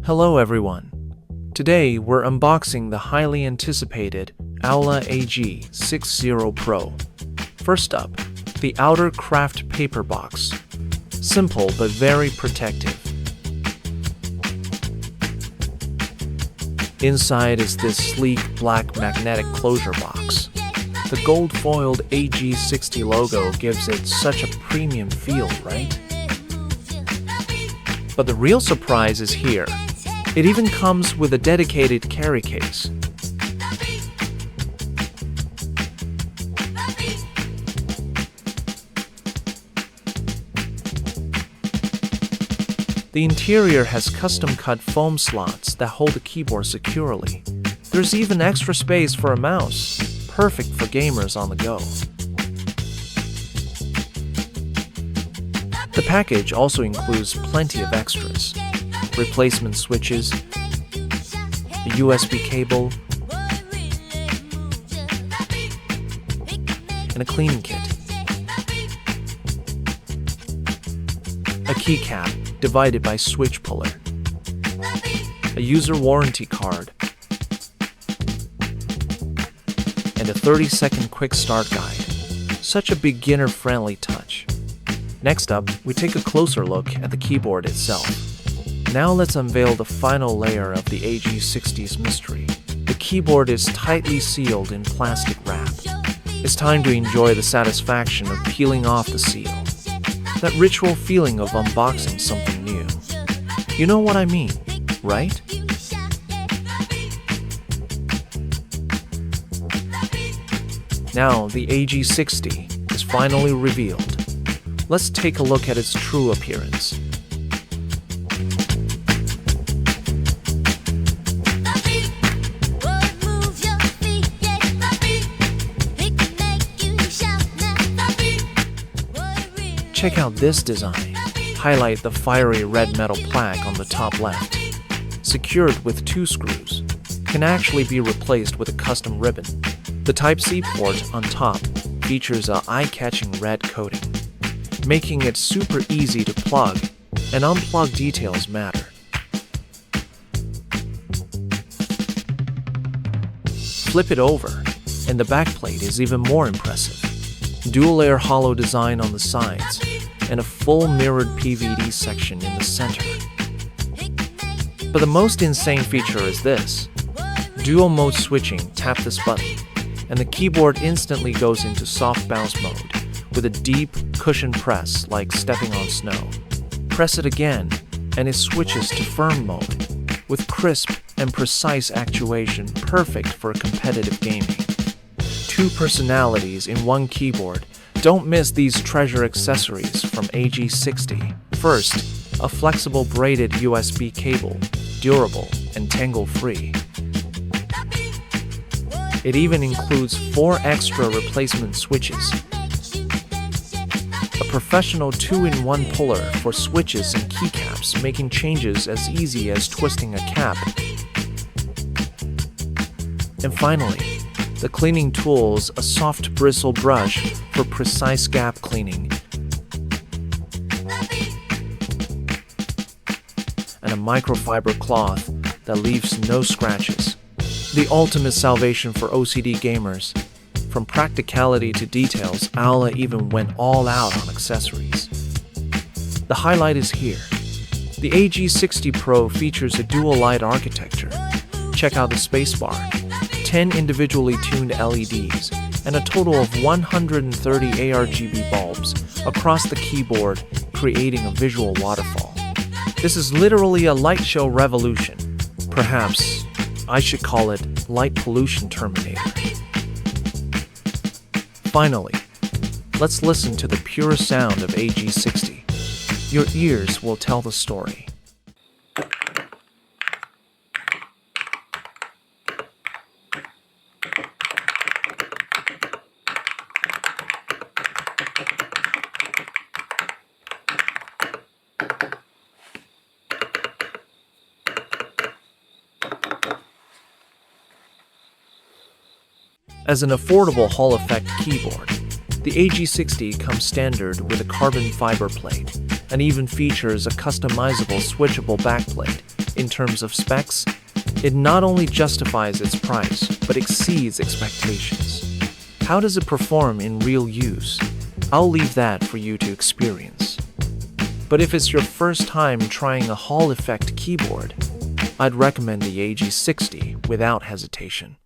Hello everyone. Today we're unboxing the highly anticipated Aula AG60 Pro. First up, the outer craft paper box. Simple but very protective. Inside is this sleek black magnetic closure box. The gold-foiled AG60 logo gives it such a premium feel, right? But the real surprise is here. It even comes with a dedicated carry case. The interior has custom-cut foam slots that hold the keyboard securely. There's even extra space for a mouse, perfect for gamers on the go. The package also includes plenty of extras: replacement switches, a USB cable, and a cleaning kit. A keycap divided by switch puller, a user warranty card, and a 30-second quick start guide. Such a beginner-friendly touch. Next up, we take a closer look at the keyboard itself. Now let's unveil the final layer of the AG60's mystery. The keyboard is tightly sealed in plastic wrap. It's time to enjoy the satisfaction of peeling off the seal. That ritual feeling of unboxing something new. You know what I mean, right? Now the AG60 is finally revealed. Let's take a look at its true appearance. Check out this design. Highlight the fiery red metal plaque on the top left. Secured with 2 screws. Can actually be replaced with a custom ribbon. The Type-C port on top features an eye-catching red coating, making it super easy to plug and unplug. Details matter. Flip it over, and the backplate is even more impressive. Dual-layer hollow design on the sides, and a full mirrored PVD section in the center. But the most insane feature is this. Dual mode switching, tap this button, and the keyboard instantly goes into soft bounce mode with a deep cushion press like stepping on snow. Press it again, and it switches to firm mode with crisp and precise actuation, perfect for competitive gaming. 2 personalities in one keyboard. Don't miss these treasure accessories from AG60. First, a flexible braided USB cable, durable and tangle-free. It even includes 4 extra replacement switches. A professional 2-in-1 puller for switches and keycaps, making changes as easy as twisting a cap. And finally, the cleaning tools, a soft bristle brush for precise gap cleaning, and a microfiber cloth that leaves no scratches. The ultimate salvation for OCD gamers. From practicality to details, Aula even went all out on accessories. The highlight is here. The AG60 Pro features a dual light architecture. Check out the spacebar. 10 individually tuned LEDs, and a total of 130 ARGB bulbs across the keyboard, creating a visual waterfall. This is literally a light show revolution. Perhaps I should call it Light Pollution Terminator. Finally, let's listen to the pure sound of AG60. Your ears will tell the story. As an affordable Hall effect keyboard, the AG60 comes standard with a carbon fiber plate and even features a customizable switchable backplate In terms of specs, it not only justifies its price, but exceeds expectations. How does it perform in real use? I'll leave that for you to experience. But if it's your first time trying a Hall effect keyboard, I'd recommend the AG60 without hesitation.